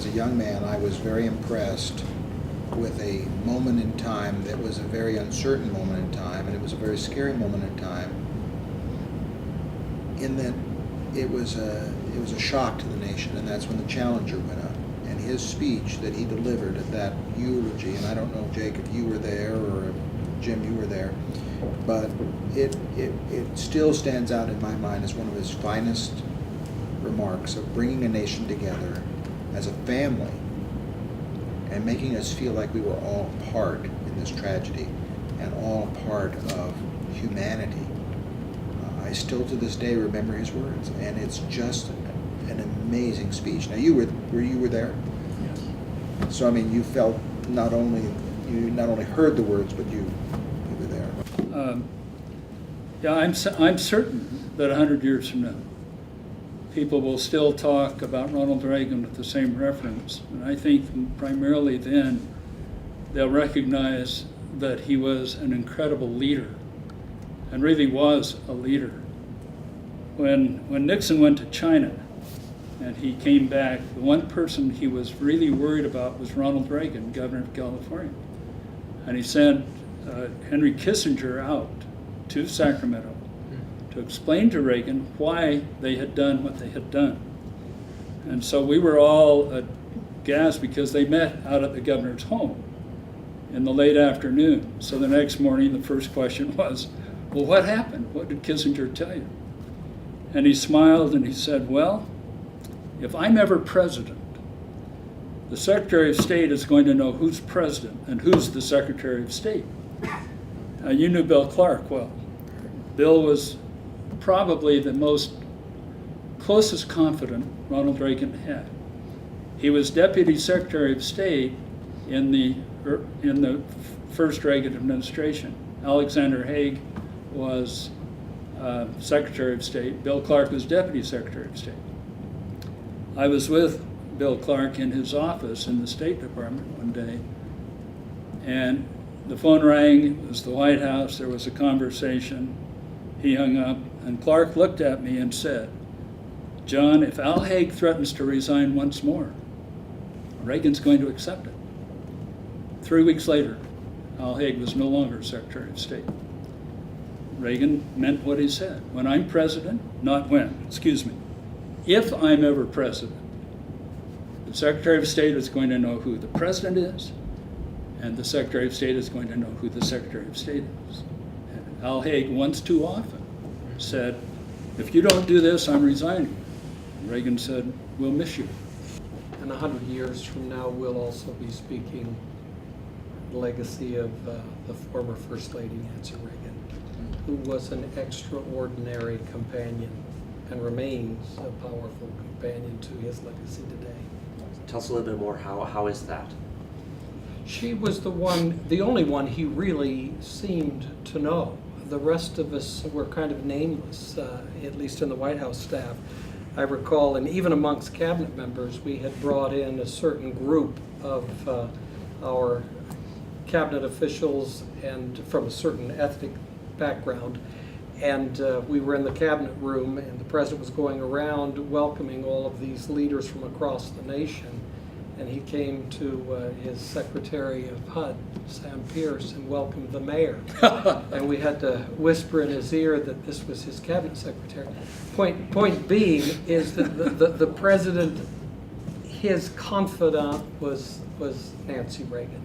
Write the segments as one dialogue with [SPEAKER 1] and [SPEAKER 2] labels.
[SPEAKER 1] a young man, I was very impressed with a moment in time that was a very uncertain moment in time, and it was a very scary moment in time, in that it was a shock to the nation, and that's when the Challenger went up. And his speech that he delivered at that eulogy, and I don't know, Jake, if you were there, or if Jim, you were there, but it still stands out in my mind as one of his finest remarks of bringing a nation together as a family and making us feel like we were all part in this tragedy and all part of humanity. I still to this day remember his words, and it's just an amazing speech. Now you were there?
[SPEAKER 2] Yes.
[SPEAKER 1] So I mean, you felt you not only heard the words, but you were there.
[SPEAKER 2] Yeah, I'm certain that 100 years from now, people will still talk about Ronald Reagan with the same reference. And I think primarily then they'll recognize that he was an incredible leader and really was a leader. When Nixon went to China and he came back, the one person he was really worried about was Ronald Reagan, governor of California. And he sent Henry Kissinger out to Sacramento to explain to Reagan why they had done what they had done. And so we were all aghast because they met out at the governor's home in the late afternoon. So the next morning, the first question was, well, what happened? What did Kissinger tell you? And he smiled and he said, well, if I'm ever president, the Secretary of State is going to know who's president and who's the Secretary of State. You knew Bill Clark well. Bill was probably the most closest confidant Ronald Reagan had. He was Deputy Secretary of State in the first Reagan administration. Alexander Haig was Secretary of State. Bill Clark was Deputy Secretary of State. I was with Bill Clark in his office in the State Department one day, and the phone rang. It was the White House. There was a conversation. He hung up, and Clark looked at me and said, John, if Al Haig threatens to resign once more, Reagan's going to accept it. 3 weeks later, Al Haig was no longer Secretary of State. Reagan meant what he said. When I'm president, not when, excuse me, if I'm ever president, the Secretary of State is going to know who the president is, and the Secretary of State is going to know who the Secretary of State is. And Al Haig once too often said, if you don't do this, I'm resigning. And Reagan said, we'll miss you.
[SPEAKER 3] And 100 years from now, we'll also be speaking the legacy of the former First Lady Nancy Reagan, who was an extraordinary companion and remains a powerful companion to his legacy today.
[SPEAKER 4] Tell us a little bit more, how is that?
[SPEAKER 3] She was the only one he really seemed to know. The rest of us were kind of nameless, at least in the White House staff. I recall, and even amongst cabinet members, we had brought in a certain group of our cabinet officials and from a certain ethnic background. And we were in the cabinet room, and the president was going around welcoming all of these leaders from across the nation. And he came to his Secretary of HUD, Sam Pierce, and welcomed the mayor. And we had to whisper in his ear that this was his cabinet secretary. Point being is that the president, his confidant was Nancy Reagan.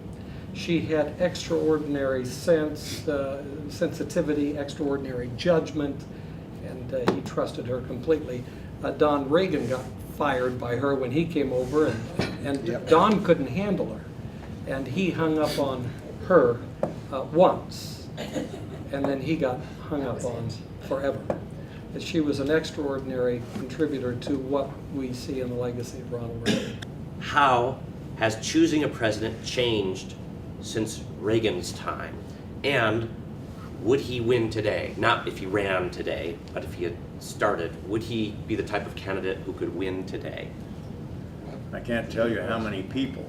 [SPEAKER 3] She had extraordinary sensitivity, extraordinary judgment, and he trusted her completely. Don Reagan got fired by her when he came over, and
[SPEAKER 1] Yep.
[SPEAKER 3] Don couldn't handle her, and he hung up on her once, and then he got hung up on forever. And she was an extraordinary contributor to what we see in the legacy of Ronald Reagan.
[SPEAKER 4] How has choosing a president changed since Reagan's time? And would he win today? Not if he ran today, but if he had started, would he be the type of candidate who could win today?
[SPEAKER 5] I can't tell you how many people,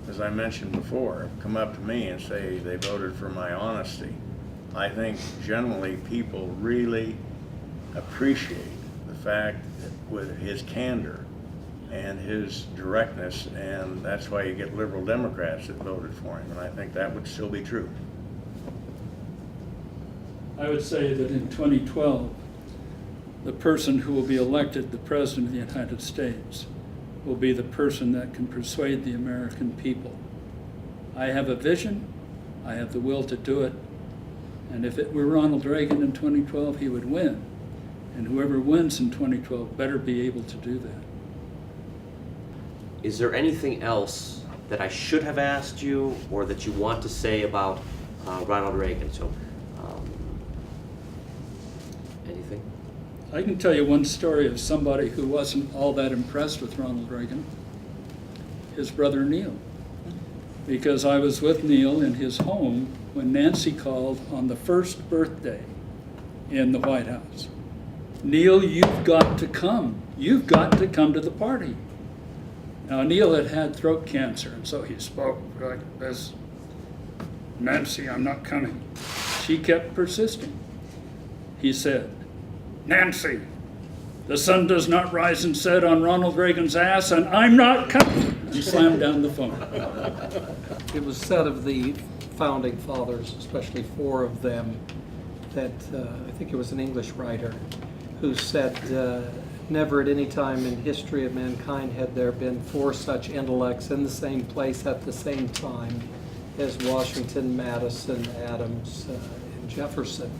[SPEAKER 5] as I mentioned before, have come up to me and say they voted for my honesty. I think generally people really appreciate the fact that with his candor and his directness, and that's why you get liberal Democrats that voted for him, and I think that would still be true.
[SPEAKER 2] I would say that in 2012, the person who will be elected the President of the United States will be the person that can persuade the American people. I have a vision, I have the will to do it, and if it were Ronald Reagan in 2012, he would win. And whoever wins in 2012 better be able to do that.
[SPEAKER 4] Is there anything else that I should have asked you or that you want to say about Ronald Reagan? So, anything?
[SPEAKER 2] I can tell you one story of somebody who wasn't all that impressed with Ronald Reagan, his brother Neil. Because I was with Neil in his home when Nancy called on the first birthday in the White House. Neil, you've got to come. You've got to come to the party. Now, Neil had had throat cancer, and so he spoke like this. Nancy, I'm not coming. She kept persisting. He said, Nancy, the sun does not rise and set on Ronald Reagan's ass, and I'm not coming. And slammed down the phone.
[SPEAKER 3] It was said of the founding fathers, especially 4 of them, that I think it was an English writer who said, never at any time in history of mankind had there been 4 such intellects in the same place at the same time as Washington, Madison, Adams, and Jefferson.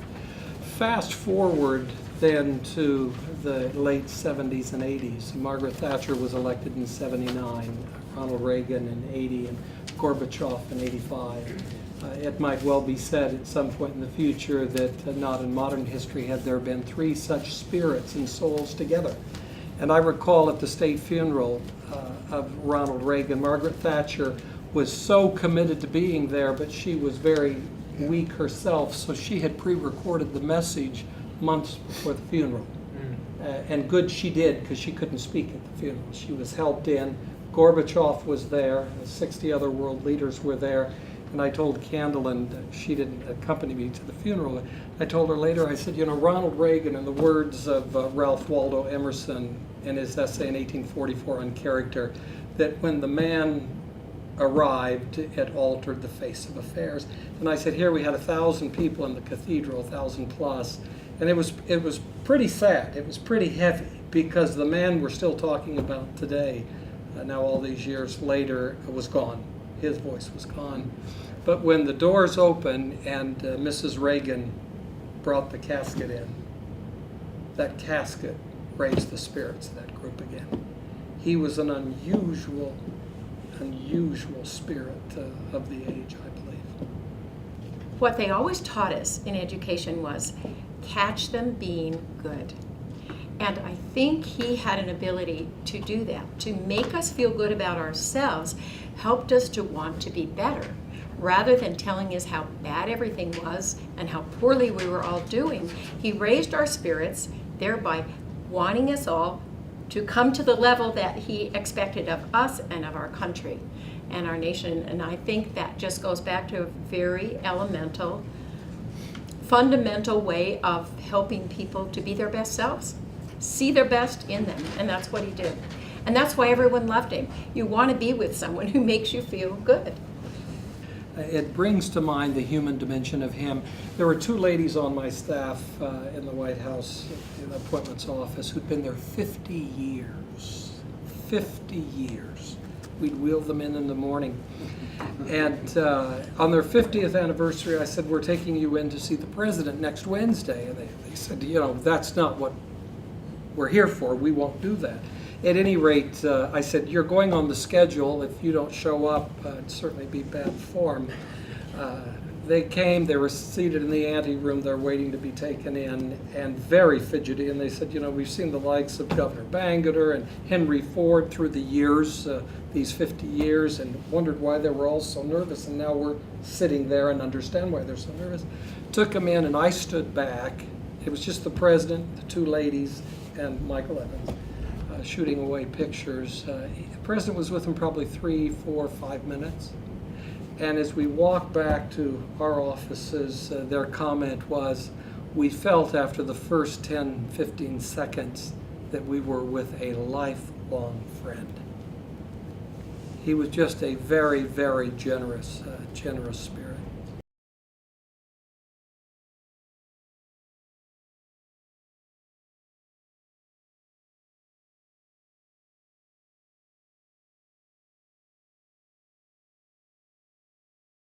[SPEAKER 3] Fast forward then to the late 70s and 80s. Margaret Thatcher was elected in 79, Ronald Reagan in 80, and Gorbachev in 85. It might well be said at some point in the future that not in modern history had there been 3 such spirits and souls together. And I recall at the state funeral of Ronald Reagan, Margaret Thatcher was so committed to being there, but she was very weak herself, so she had pre-recorded the message months before the funeral. And good she did, because she couldn't speak at the funeral. She was helped in. Gorbachev was there, 60 other world leaders were there. And I told Candle, and she didn't accompany me to the funeral, I told her later, I said, you know, Ronald Reagan, in the words of Ralph Waldo Emerson in his essay in 1844 on character, that when the man arrived, it altered the face of affairs. And I said, here we had 1,000 people in the cathedral, 1,000 plus, and it was pretty sad, it was pretty heavy, because the man we're still talking about today, now all these years later, was gone. His voice was gone. But when the doors opened and Mrs. Reagan brought the casket in, that casket raised the spirits of that group again. He was an unusual spirit of the age, I believe.
[SPEAKER 6] What they always taught us in education was catch them being good. And I think he had an ability to do that, to make us feel good about ourselves, helped us to want to be better, rather than telling us how bad everything was and how poorly we were all doing. He raised our spirits, thereby wanting us all to come to the level that he expected of us and of our country and our nation. And I think that just goes back to a very elemental, fundamental way of helping people to be their best selves. See their best in them, and that's what he did. And that's why everyone loved him. You want to be with someone who makes you feel good.
[SPEAKER 3] It brings to mind the human dimension of him. There were 2 ladies on my staff in the White House, in the appointments office, who'd been there 50 years. 50 years. We'd wheel them in the morning. And on their 50th anniversary, I said, we're taking you in to see the president next Wednesday. And they said, you know, that's not what we're here for. We won't do that. At any rate, I said, you're going on the schedule. If you don't show up, it'd certainly be bad form. They came, they were seated in the anteroom, they're waiting to be taken in, and very fidgety. And they said, you know, we've seen the likes of Governor Bangerter and Henry Ford through the years, these 50 years, and wondered why they were all so nervous. And now we're sitting there and understand why they're so nervous. Took them in, and I stood back. It was just the president, the 2 ladies, and Michael Evans. Shooting away pictures. The president was with him probably 3, 4, 5 minutes. And as we walked back to our offices, their comment was, we felt after the first 10, 15 seconds that we were with a life lifelong friend. He was just a very, very generous spirit.